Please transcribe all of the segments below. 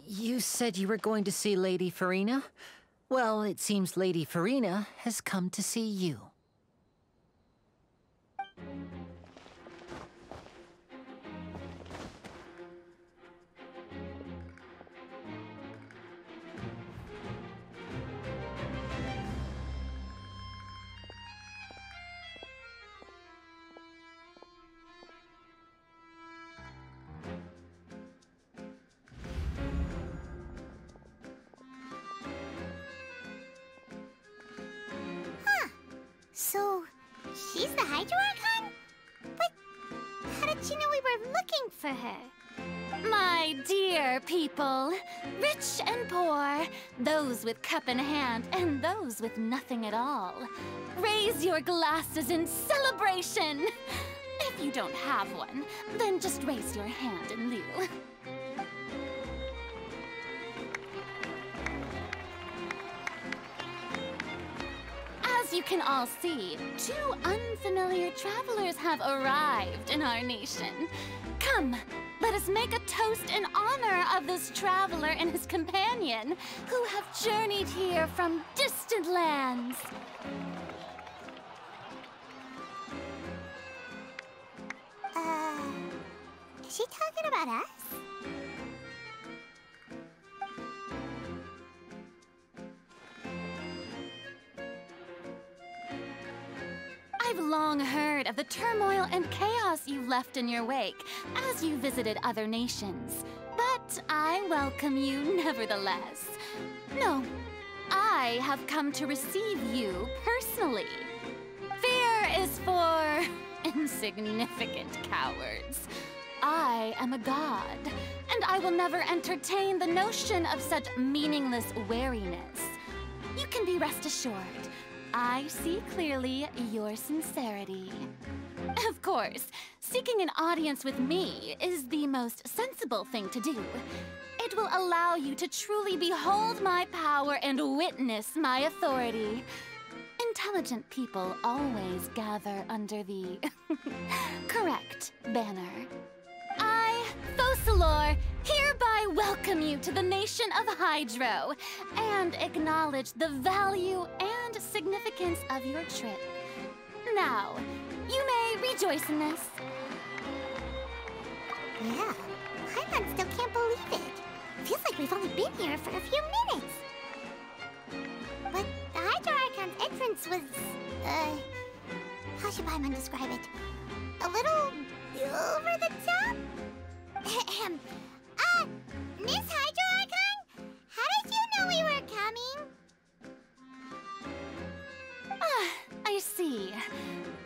You said you were going to see Lady Farina? Well, it seems Lady Farina has come to see you. So, she's the Hydro Archon? But how did she know we were looking for her? My dear people, rich and poor, those with cup in hand and those with nothing at all, raise your glasses in celebration! If you don't have one, then just raise your hand in lieu. As you can all see, two unfamiliar travelers have arrived in our nation. Come, let us make a toast in honor of this traveler and his companion who have journeyed here from distant lands. Is she talking about us? I've long heard of the turmoil and chaos you left in your wake as you visited other nations. But I welcome you nevertheless. No, I have come to receive you personally. Fear is for insignificant cowards. I am a god, and I will never entertain the notion of such meaningless wariness. You can be rest assured. I see clearly your sincerity. Of course, seeking an audience with me is the most sensible thing to do. It will allow you to truly behold my power and witness my authority. Intelligent people always gather under the correct banner. I, Focalor, hereby welcome you to the nation of Hydro and acknowledge the value and significance of your trip. Now, you may rejoice in this. Yeah, Paimon still can't believe it. Feels like we've only been here for a few minutes. But the Hydro Archon's entrance was, how should Paimon describe it? A little over the top? Miss Hydro Archon? How did you know we were coming? I see.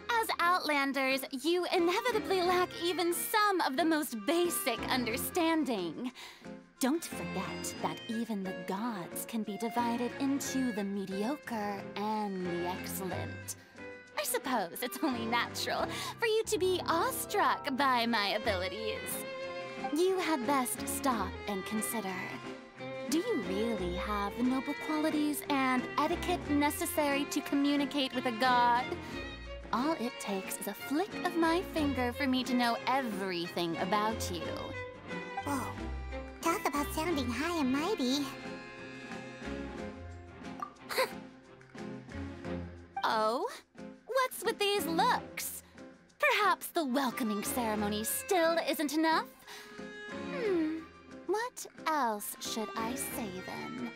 As Outlanders, you inevitably lack even some of the most basic understanding. Don't forget that even the gods can be divided into the mediocre and the excellent. I suppose it's only natural for you to be awestruck by my abilities. You had best stop and consider. Do you really have the noble qualities and etiquette necessary to communicate with a god? All it takes is a flick of my finger for me to know everything about you. Whoa, talk about sounding high and mighty. Oh? What's with these looks? Perhaps the welcoming ceremony still isn't enough? What else should I say then?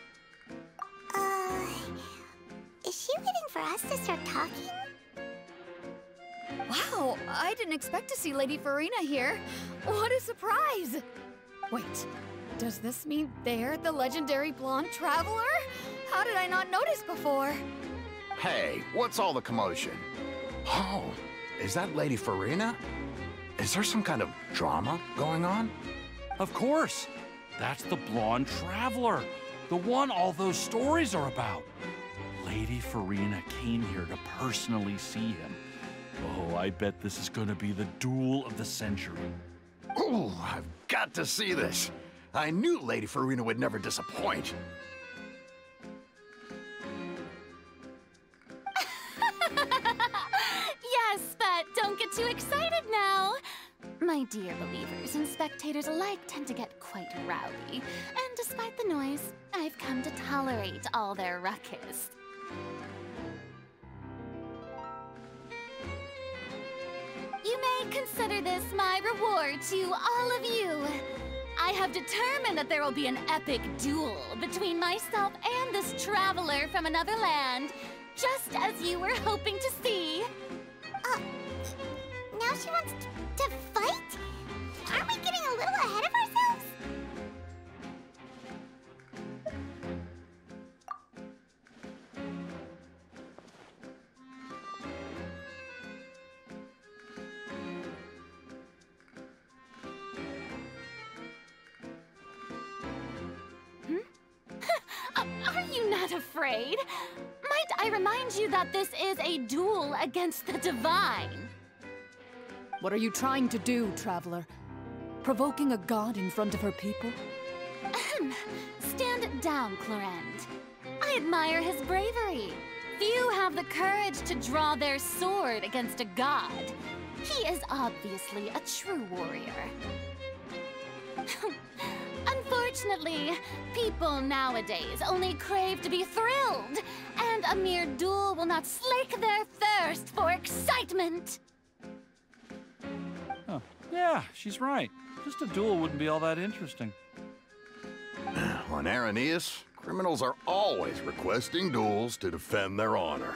Is she waiting for us to start talking? Wow, I didn't expect to see Lady Farina here. What a surprise! Wait, does this mean they're the legendary blonde traveler? How did I not notice before? Hey, what's all the commotion? Oh, is that Lady Farina? Is there some kind of drama going on? Of course. That's the blonde traveler, the one all those stories are about. Lady Farina came here to personally see him. Oh, I bet this is gonna be the duel of the century. Oh, I've got to see this. I knew Lady Farina would never disappoint. Yes, but don't get too excited now. My dear believers and spectators alike tend to get quite rowdy, and Despite the noise, I've come to tolerate all their ruckus. You may consider this my reward to all of you. I have determined that there will be an epic duel between myself and this traveler from another land, just as you were hoping to see. Now she wants to fight? Aren't we getting a little ahead of ourselves? Are you not afraid? Might I remind you that this is a duel against the divine? What are you trying to do, traveler? Provoking a god in front of her people? Stand down, Clorend. I admire his bravery. Few have the courage to draw their sword against a god. He is obviously a true warrior. Unfortunately, people nowadays only crave to be thrilled, and a mere duel will not slake their thirst for excitement. Huh. Yeah, she's right. Just a duel wouldn't be all that interesting. On Araneus, criminals are always requesting duels to defend their honor.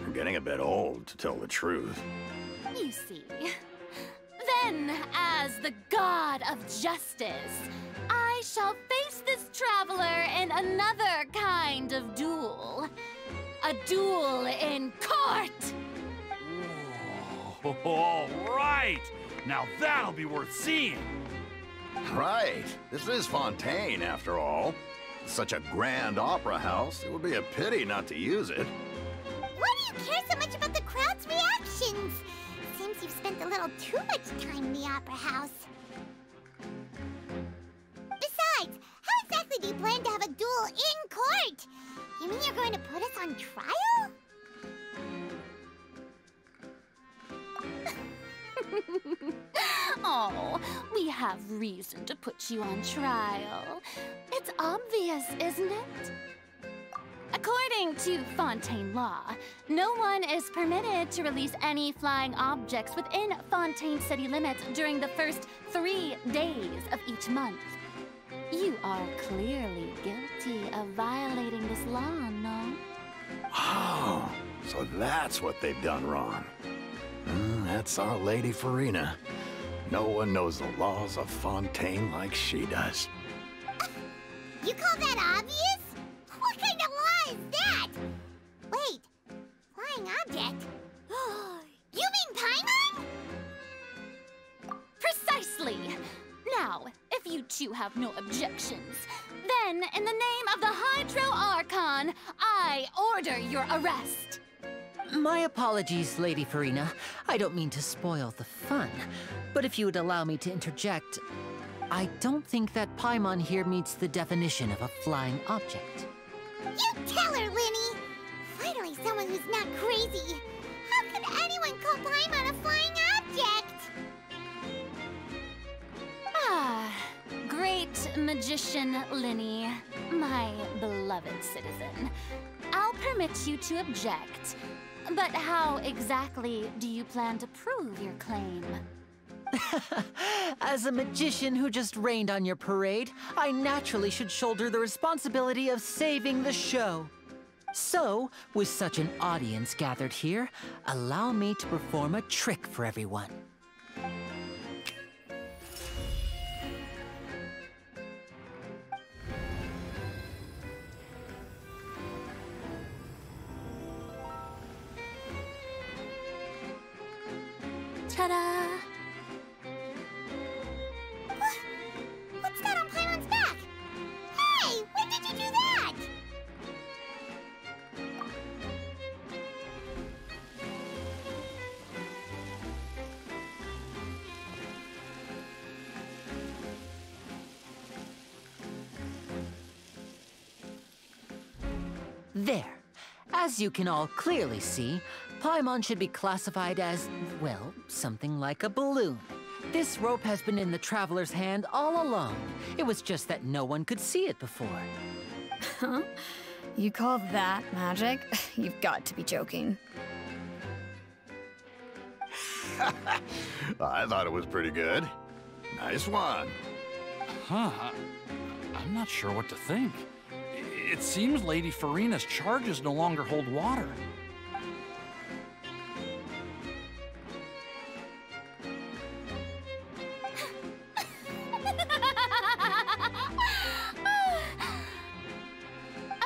I'm getting a bit old, to tell the truth. You see. Then, as the god of justice, I shall face this traveler in another kind of duel. A duel in court! Whoa, all right! Now that'll be worth seeing! Right. This is Fontaine, after all. Such a grand opera house, it would be a pity not to use it. Why do you care so much about the crowd's reactions? Seems you've spent a little too much time in the opera house. Besides, how exactly do you plan to have a duel in court? You mean you're going to put us on trial? Oh, we have reason to put you on trial. It's obvious, isn't it? According to Fontaine law, no one is permitted to release any flying objects within Fontaine city limits during the first 3 days of each month. You are clearly guilty of violating this law, no? Oh, so that's what they've done wrong. That's our Lady Farina. No one knows the laws of Fontaine like she does. You call that obvious? What kind of law is that? Wait, flying object? You mean Paimon? Precisely! Now, if you two have no objections, then in the name of the Hydro Archon, I order your arrest. My apologies, Lady Farina. I don't mean to spoil the fun, but if you would allow me to interject, I don't think that Paimon here meets the definition of a flying object. You tell her, Linny! Finally someone who's not crazy. How could anyone call Paimon a flying object? Ah, great magician Linny, my beloved citizen. I'll permit you to object. But how exactly do you plan to prove your claim? As a magician who just rained on your parade, I naturally should shoulder the responsibility of saving the show. So, with such an audience gathered here, allow me to perform a trick for everyone. Ta-da! What's that on Paimon's back? Hey, when did you do that? There. As you can all clearly see, Paimon should be classified as, well, something like a balloon. This rope has been in the traveler's hand all along. It was just that no one could see it before. Huh? You call that magic? You've got to be joking. I thought it was pretty good. Nice one. Huh. I'm not sure what to think. It seems Lady Furina's charges no longer hold water.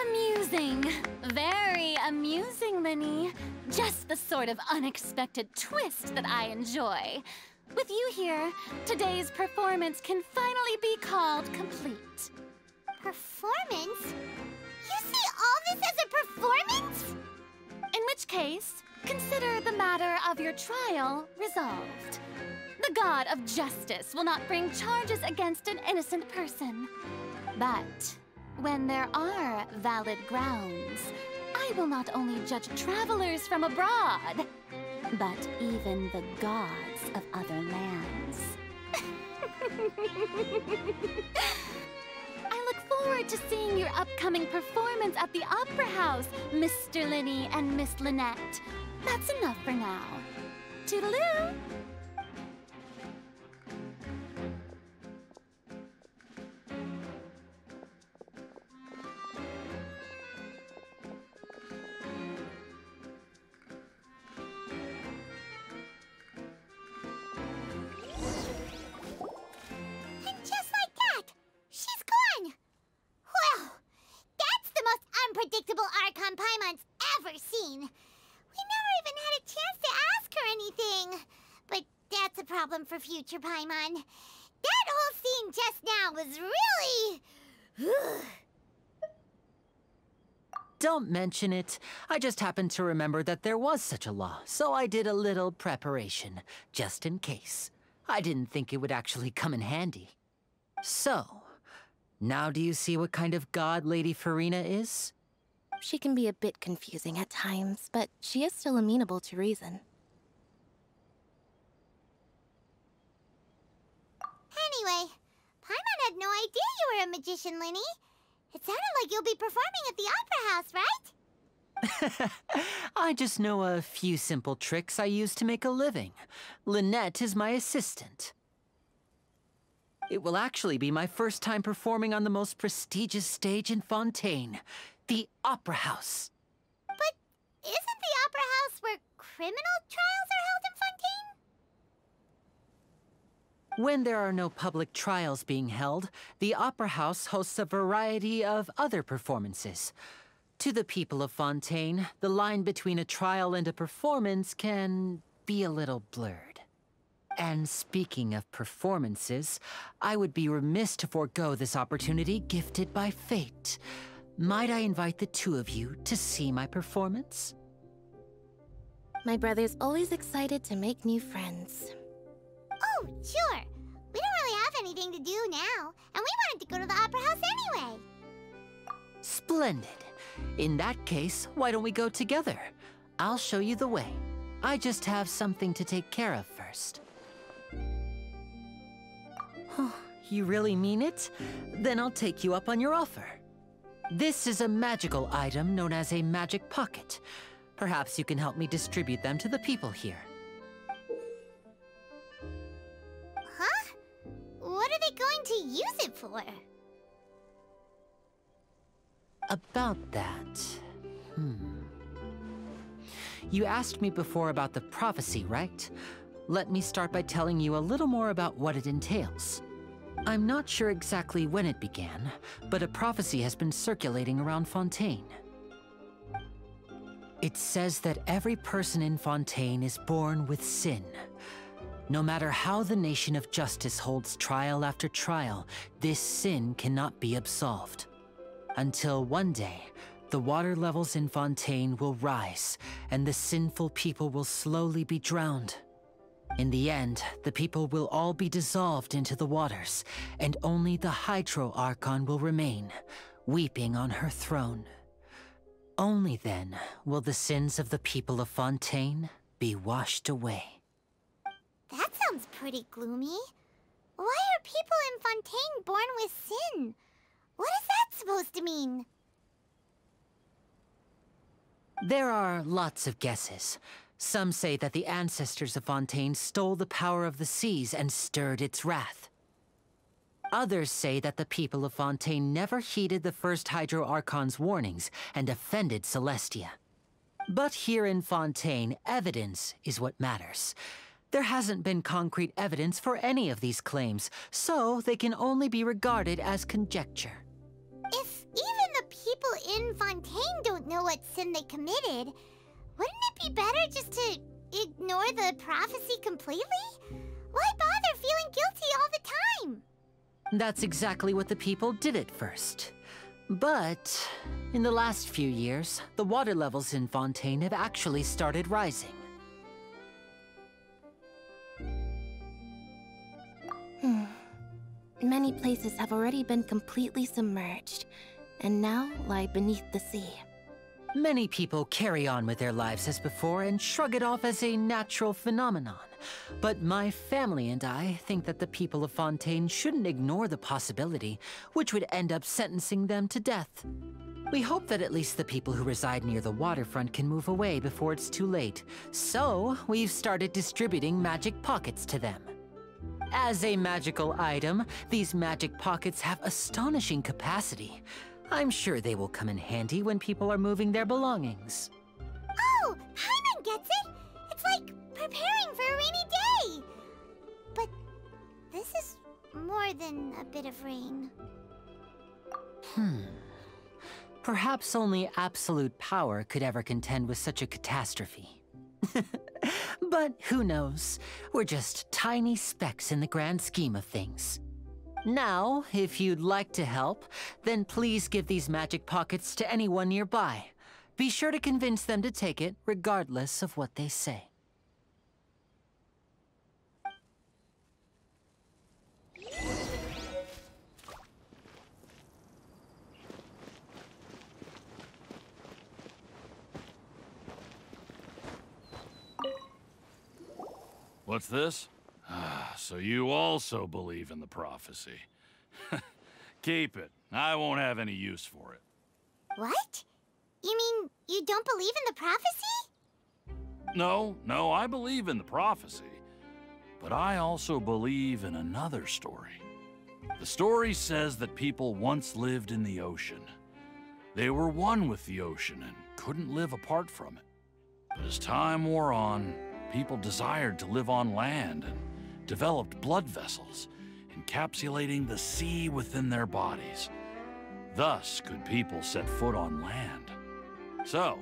Amusing. Very amusing, Linny. Just the sort of unexpected twist that I enjoy. With you here, today's performance can finally be called complete. Performance? You see all this as a performance? In which case, consider the matter of your trial resolved. The god of justice will not bring charges against an innocent person. But when there are valid grounds, I will not only judge travelers from abroad, but even the gods of other lands. I look forward to seeing your upcoming performance at the Opera House, Mr. Linny and Miss Lynette. That's enough for now. Toodaloo! Unpredictable Archon Paimon's ever seen. We never even had a chance to ask her anything. But that's a problem for future Paimon. That whole scene just now was really... Don't mention it. I just happened to remember that there was such a law, so I did a little preparation, just in case. I didn't think it would actually come in handy. So, now do you see what kind of god Lady Furina is? She can be a bit confusing at times, but she is still amenable to reason. Anyway, Paimon had no idea you were a magician, Linny. It sounded like you'll be performing at the Opera House, right? I just know a few simple tricks I use to make a living. Lynette is my assistant. It will actually be my first time performing on the most prestigious stage in Fontaine, the Opera House. But isn't the Opera House where criminal trials are held in Fontaine? When there are no public trials being held, the Opera House hosts a variety of other performances. To the people of Fontaine, the line between a trial and a performance can be a little blurred. And speaking of performances, I would be remiss to forego this opportunity gifted by fate. Might I invite the two of you to see my performance? My brother's always excited to make new friends. Oh, sure. We don't really have anything to do now, and we wanted to go to the Opera House anyway. Splendid. In that case, why don't we go together? I'll show you the way. I just have something to take care of first. You really mean it? Then I'll take you up on your offer. This is a magical item known as a magic pocket. Perhaps you can help me distribute them to the people here. Huh? What are they going to use it for? About that... You asked me before about the prophecy, right? Let me start by telling you a little more about what it entails. I'm not sure exactly when it began, but a prophecy has been circulating around Fontaine. It says that every person in Fontaine is born with sin. No matter how the nation of justice holds trial after trial, this sin cannot be absolved. Until one day, the water levels in Fontaine will rise, and the sinful people will slowly be drowned. In the end, the people will all be dissolved into the waters, and only the Hydro Archon will remain, weeping on her throne. Only then will the sins of the people of Fontaine be washed away. That sounds sounds pretty gloomy. Why are people in Fontaine born with sin? What is that supposed to mean? There are lots of guesses. Some say that the ancestors of Fontaine stole the power of the seas and stirred its wrath. Others say that the people of Fontaine never heeded the first Hydro Archon's warnings and offended Celestia. But here in Fontaine, evidence is what matters. There hasn't been concrete evidence for any of these claims, so they can only be regarded as conjecture. If even the people in Fontaine don't know what sin they committed, wouldn't it be better just to ignore the prophecy completely? Why bother feeling guilty all the time? That's exactly what the people did at first. But in the last few years, the water levels in Fontaine have actually started rising. Many places have already been completely submerged, and now lie beneath the sea. Many people carry on with their lives as before and shrug it off as a natural phenomenon. But my family and I think that the people of Fontaine shouldn't ignore the possibility, which would end up sentencing them to death. We hope that at least the people who reside near the waterfront can move away before it's too late. So, we've started distributing magic pockets to them. As a magical item, these magic pockets have astonishing capacity. I'm sure they will come in handy when people are moving their belongings. Oh, Paimon gets it! It's like preparing for a rainy day! But this is more than a bit of rain. Perhaps only absolute power could ever contend with such a catastrophe. But who knows? We're just tiny specks in the grand scheme of things. Now, if you'd like to help, then please give these magic pockets to anyone nearby. Be sure to convince them to take it, regardless of what they say. What's this? So you also believe in the prophecy. Keep it. I won't have any use for it. What? You mean you don't believe in the prophecy? No, I believe in the prophecy. But I also believe in another story. The story says that people once lived in the ocean. They were one with the ocean and couldn't live apart from it. But as time wore on, people desired to live on land and developed blood vessels, encapsulating the sea within their bodies. Thus could people set foot on land. So,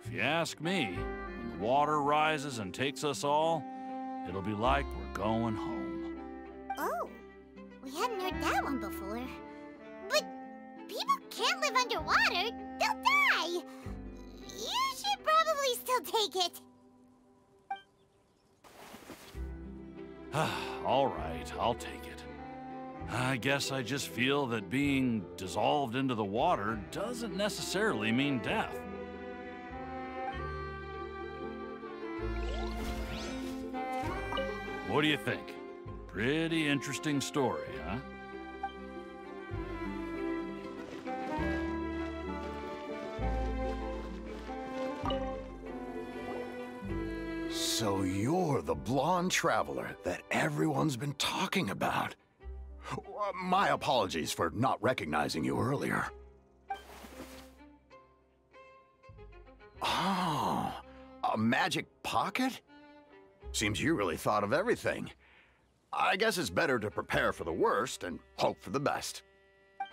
if you ask me, when the water rises and takes us all, it'll be like we're going home. Oh, we hadn't heard that one before. But people can't live underwater. They'll die. You should probably still take it. All right, I'll take it. I guess I just feel that being dissolved into the water doesn't necessarily mean death. What do you think? Pretty interesting story, huh? So you're the blonde traveler that everyone's been talking about. My apologies for not recognizing you earlier. Oh, a magic pocket? Seems you really thought of everything. I guess it's better to prepare for the worst and hope for the best.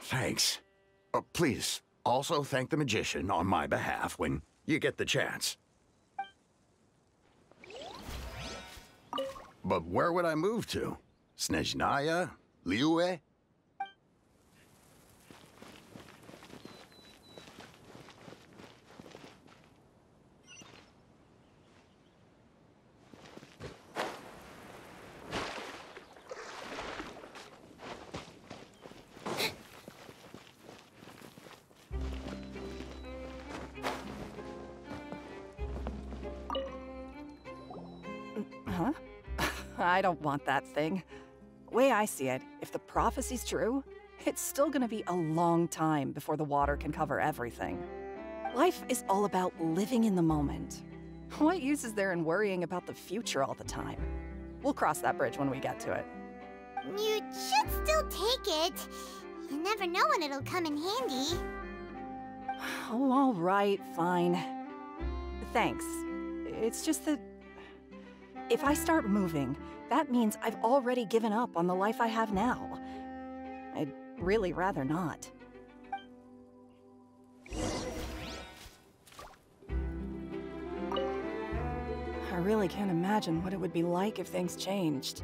Thanks. Please, also thank the magician on my behalf when you get the chance. But where would I move to? Snezhnaya? Liyue? I don't want that thing. Way I see it, if the prophecy's true, it's still gonna be a long time before the water can cover everything. Life is all about living in the moment. What use is there in worrying about the future all the time? We'll cross that bridge when we get to it. You should still take it. You never know when it'll come in handy. Oh, all right, fine. Thanks. It's just that if I start moving, that means I've already given up on the life I have now. I'd really rather not. I really can't imagine what it would be like if things changed.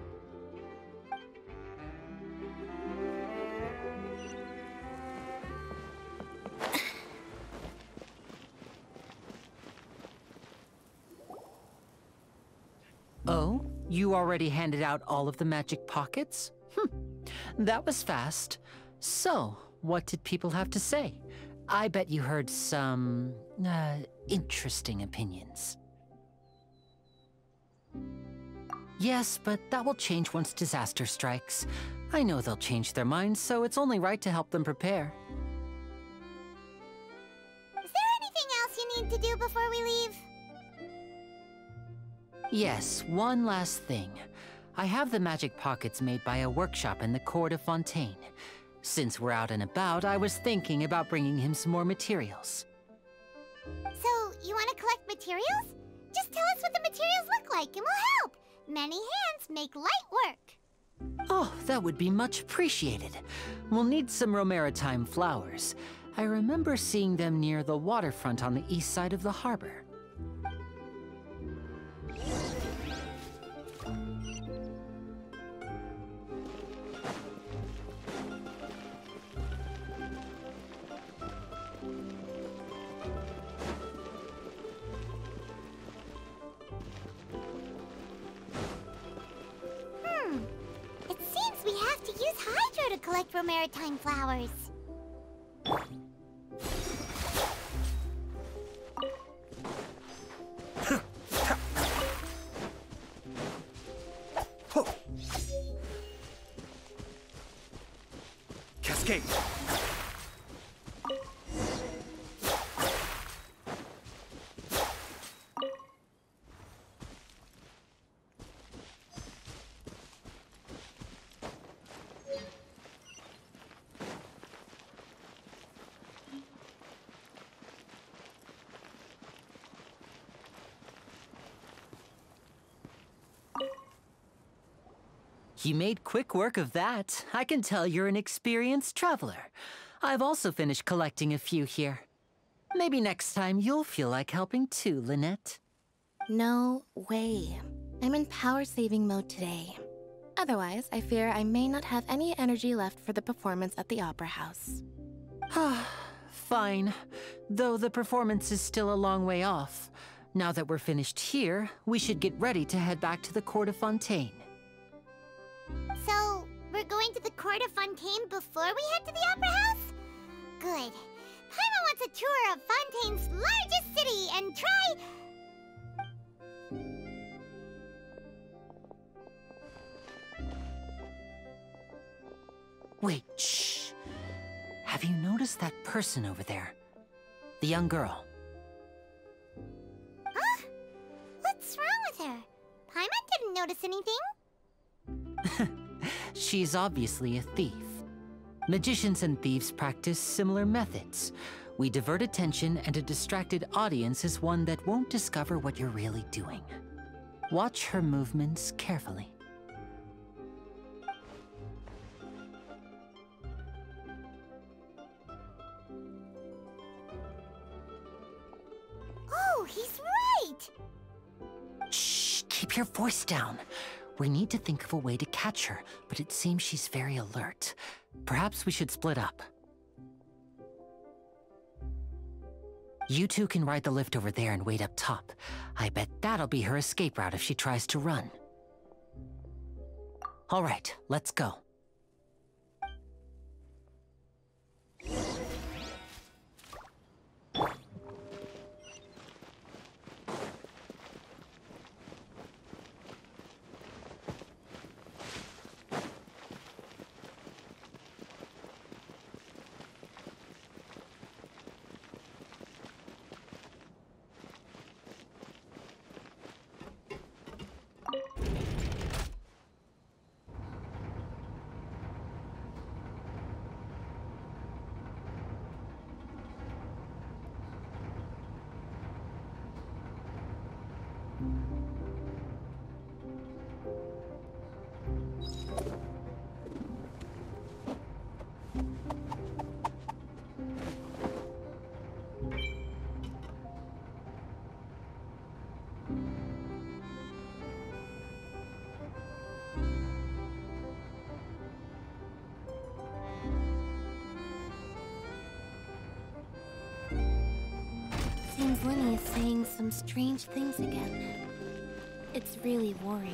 Oh, you already handed out all of the magic pockets? That was fast. So, what did people have to say? I bet you heard some, interesting opinions. Yes, but that will change once disaster strikes. I know they'll change their minds, so it's only right to help them prepare. Is there anything else you need to do before we leave? Yes, one last thing. I have the magic pockets made by a workshop in the court of Fontaine. Since we're out and about, I was thinking about bringing him some more materials. So, you want to collect materials? Just tell us what the materials look like and we'll help. Many hands make light work. Oh, that would be much appreciated. We'll need some Romaritime flowers. I remember seeing them near the waterfront on the east side of the harbor. It seems we have to use Hydro to collect Romaritime flowers. Cascade! You made quick work of that. I can tell you're an experienced traveler. I've also finished collecting a few here. Maybe next time you'll feel like helping too, Lynette. No way. I'm in power-saving mode today. Otherwise, I fear I may not have any energy left for the performance at the Opera House. Fine. Though the performance is still a long way off. Now that we're finished here, we should get ready to head back to the Court of Fontaine. So, we're going to the Court of Fontaine before we head to the Opera House? Good. Paimon wants a tour of Fontaine's largest city and try... Wait, shh. Have you noticed that person over there? The young girl. Huh? What's wrong with her? Paimon didn't notice anything. She's obviously a thief. Magicians and thieves practice similar methods. We divert attention, and a distracted audience is one that won't discover what you're really doing. Watch her movements carefully. Oh, he's right! Shh, keep your voice down. We need to think of a way to catch her, but it seems she's very alert. Perhaps we should split up. You two can ride the lift over there and wait up top. I bet that'll be her escape route if she tries to run. All right, let's go. Seems Lenny is saying some strange things again. It's really worrying.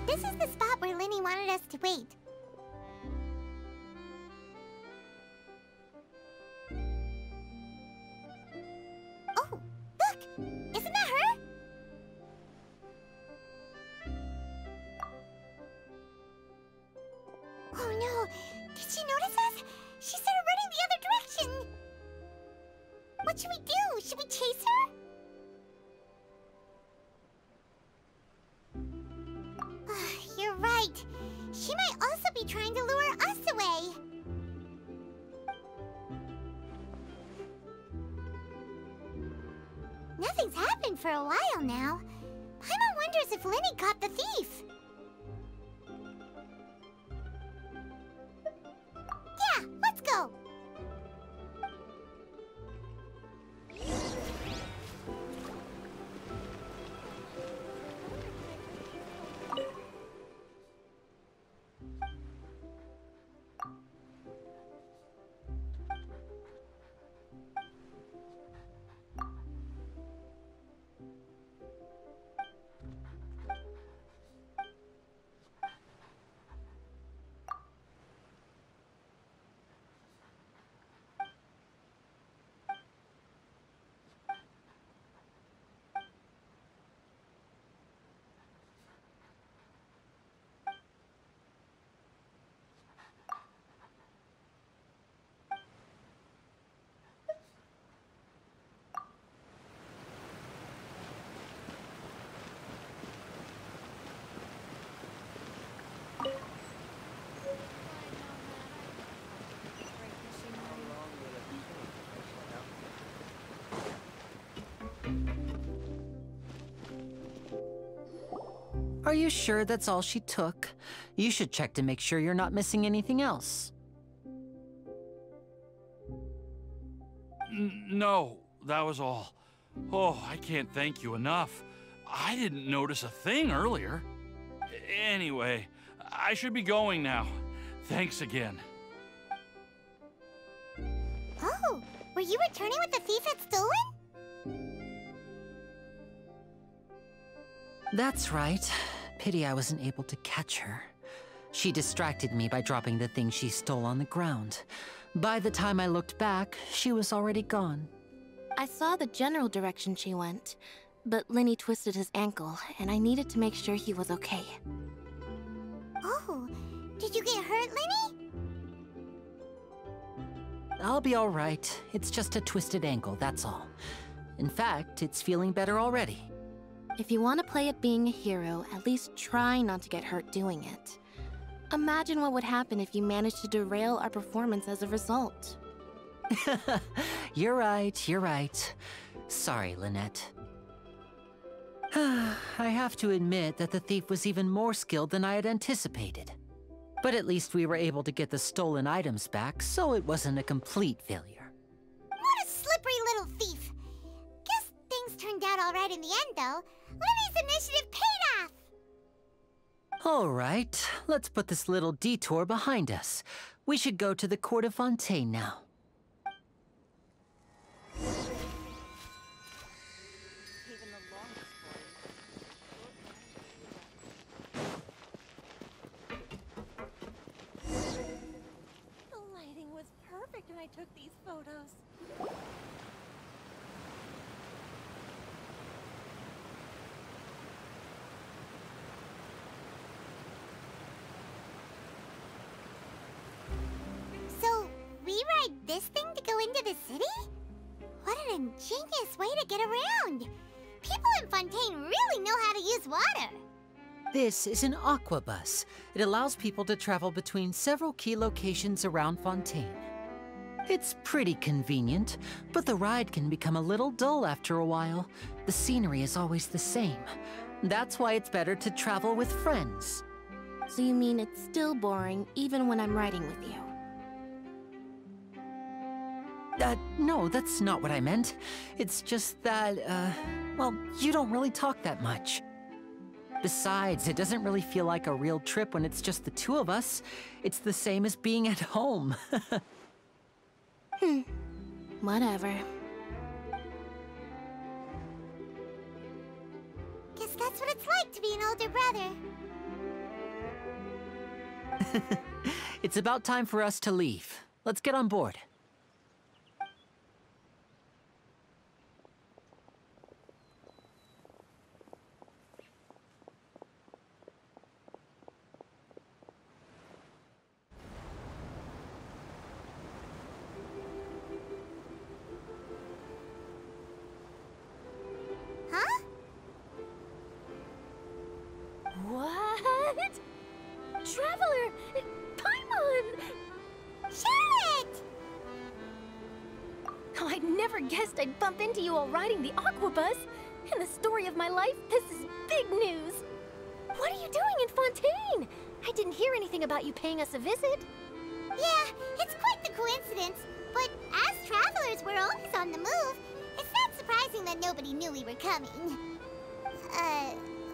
This is the spot where Lenny wanted us to wait. Oh, look! Isn't that her? Oh no! Did she notice us? She started running the other direction! What should we do? Should we chase her? You're right. She might also be trying to lure us away. Nothing's happened for a while now. Paimon wonders if Lenny caught the thief. Yeah, let's go. Are you sure that's all she took? You should check to make sure you're not missing anything else. No, that was all. Oh, I can't thank you enough. I didn't notice a thing earlier. Anyway, I should be going now. Thanks again. Oh, were you returning what the thief had stolen? That's right. Pity I wasn't able to catch her. She distracted me by dropping the thing she stole on the ground. By the time I looked back, she was already gone. I saw the general direction she went, but Lenny twisted his ankle, and I needed to make sure he was okay. Oh, did you get hurt, Lenny? I'll be all right. It's just a twisted ankle, that's all. In fact, it's feeling better already. If you want to play at being a hero, at least try not to get hurt doing it. Imagine what would happen if you managed to derail our performance as a result. You're right, you're right. Sorry, Lynette. I have to admit that the thief was even more skilled than I had anticipated. But at least we were able to get the stolen items back, so it wasn't a complete failure. What a slippery little thief! Guess things turned out all right in the end, though. Lenny's initiative paid off! All right, let's put this little detour behind us. We should go to the Court of Fontaine now. The lighting was perfect when I took these photos. So, we ride this thing to go into the city? What an ingenious way to get around! People in Fontaine really know how to use water! This is an aquabus. It allows people to travel between several key locations around Fontaine. It's pretty convenient, but the ride can become a little dull after a while. The scenery is always the same. That's why it's better to travel with friends. So you mean it's still boring even when I'm riding with you? No, that's not what I meant. It's just that, well, you don't really talk that much. Besides, it doesn't really feel like a real trip when it's just the two of us. It's the same as being at home. Whatever. Guess that's what it's like to be an older brother. It's about time for us to leave. Let's get on board. Huh? What? Traveler! Paimon! Charlotte! Oh, I never guessed I'd bump into you while riding the aquabus. In the story of my life, this is big news. What are you doing in Fontaine? I didn't hear anything about you paying us a visit. Yeah, it's quite the coincidence. But as travelers, we're always on the move. It's not surprising that nobody knew we were coming.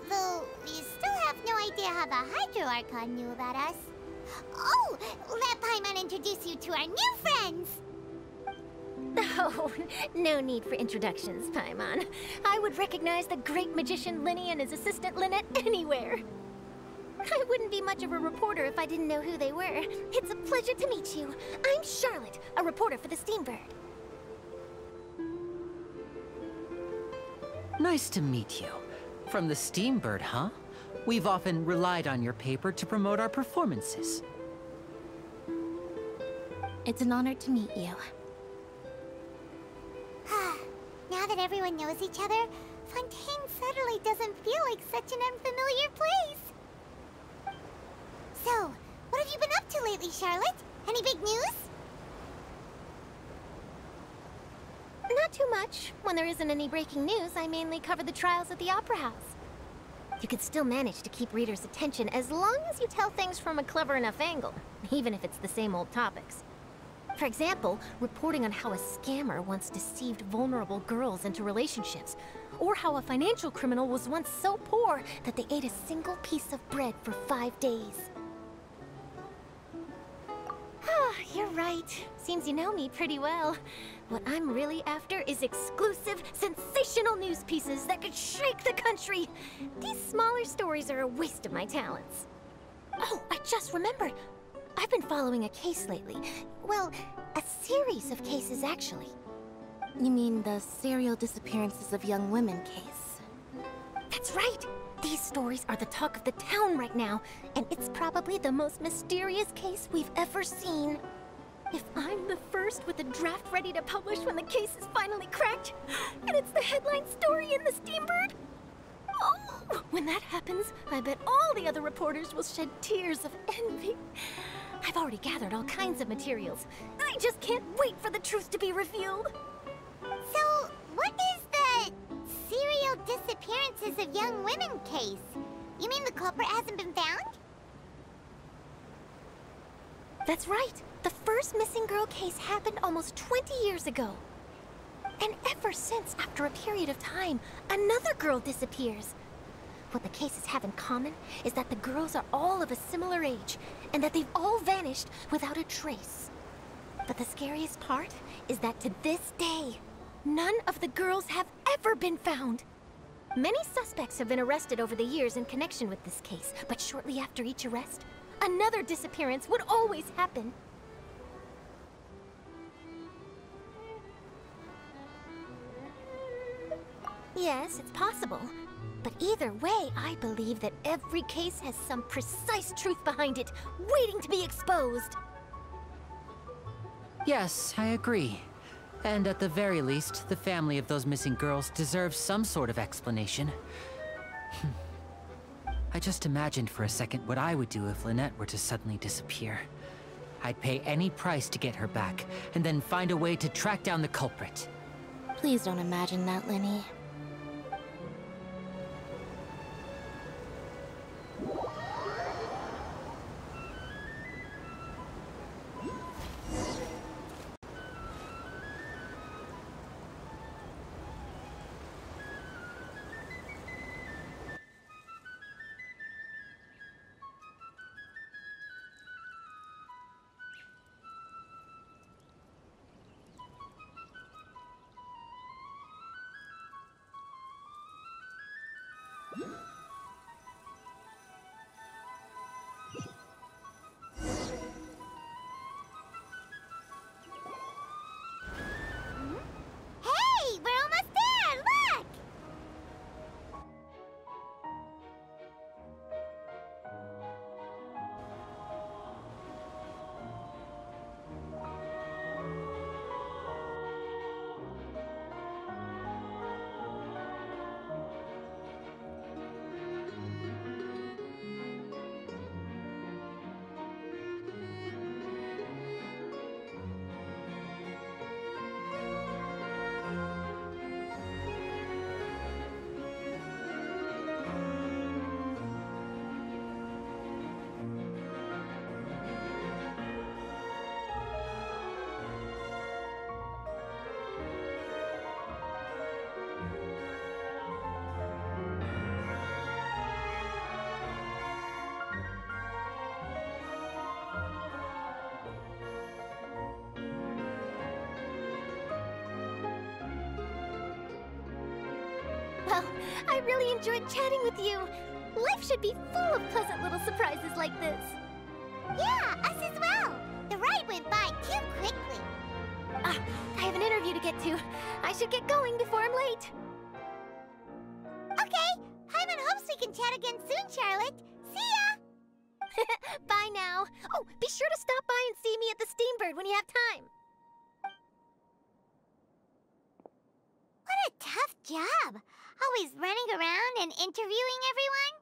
Though we still have no idea how the Hydro Archon knew about us. Oh, let Paimon introduce you to our new friends! Oh, no need for introductions, Paimon. I would recognize the great magician Lenny and his assistant Lynette anywhere. I wouldn't be much of a reporter if I didn't know who they were. It's a pleasure to meet you. I'm Charlotte, a reporter for the Steambird. Nice to meet you. From the Steambird, huh? We've often relied on your paper to promote our performances. It's an honor to meet you. Now that everyone knows each other, Fontaine suddenly doesn't feel like such an unfamiliar place. So, what have you been up to lately, Charlotte? Any big news? Not too much. When there isn't any breaking news, I mainly cover the trials at the Opera House. You can still manage to keep readers' attention as long as you tell things from a clever enough angle, even if it's the same old topics. For example, reporting on how a scammer once deceived vulnerable girls into relationships, or how a financial criminal was once so poor that they ate a single piece of bread for 5 days. Ah, you're right. Seems you know me pretty well. What I'm really after is exclusive, sensational news pieces that could shake the country. These smaller stories are a waste of my talents. Oh, I just remembered. I've been following a case lately. Well, a series of cases, actually. You mean the serial disappearances of young women case? That's right! These stories are the talk of the town right now, and it's probably the most mysterious case we've ever seen. If I'm the first with a draft ready to publish when the case is finally cracked, and it's the headline story in the Steambird, oh, when that happens, I bet all the other reporters will shed tears of envy. I've already gathered all kinds of materials. I just can't wait for the truth to be revealed. So, what is the serial disappearances of young women case? You mean the culprit hasn't been found? That's right. The first missing girl case happened almost 20 years ago. And ever since, after a period of time, another girl disappears. What the cases have in common is that the girls are all of a similar age, and that they've all vanished without a trace. But the scariest part is that to this day, none of the girls have ever been found. Many suspects have been arrested over the years in connection with this case, but shortly after each arrest, another disappearance would always happen. Yes, it's possible. But either way, I believe that every case has some precise truth behind it, waiting to be exposed. Yes, I agree. And at the very least, the family of those missing girls deserves some sort of explanation. I just imagined for a second what I would do if Lynette were to suddenly disappear. I'd pay any price to get her back, and then find a way to track down the culprit. Please don't imagine that, Linny. Hey, we're almost there! Look! Well, I really enjoyed chatting with you. Life should be full of pleasant little surprises like this. Yeah, us as well. The ride went by too quickly. I have an interview to get to. I should get going before I'm late. Okay, Paimon hopes we can chat again soon, Charlotte. See ya! Bye now. Oh, be sure to stop by and see me at the Steambird when you have time. What a tough job. Always running around and interviewing everyone.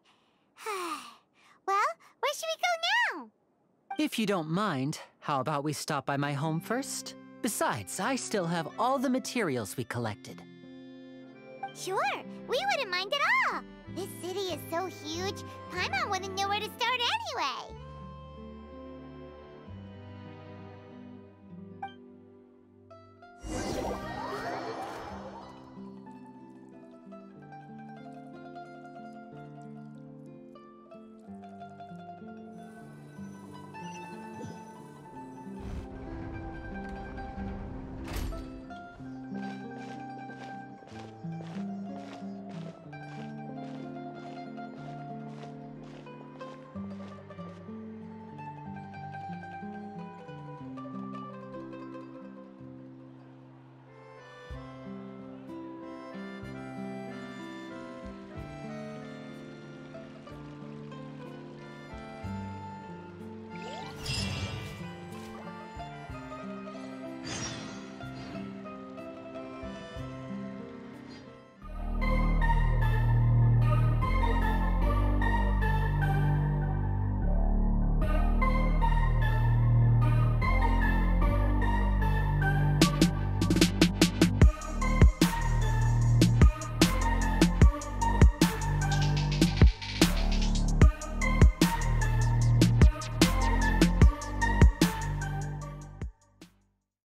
Well, where should we go now? If you don't mind, how about we stop by my home first? Besides, I still have all the materials we collected. Sure, we wouldn't mind at all. This city is so huge, Paimon wouldn't know where to start anyway.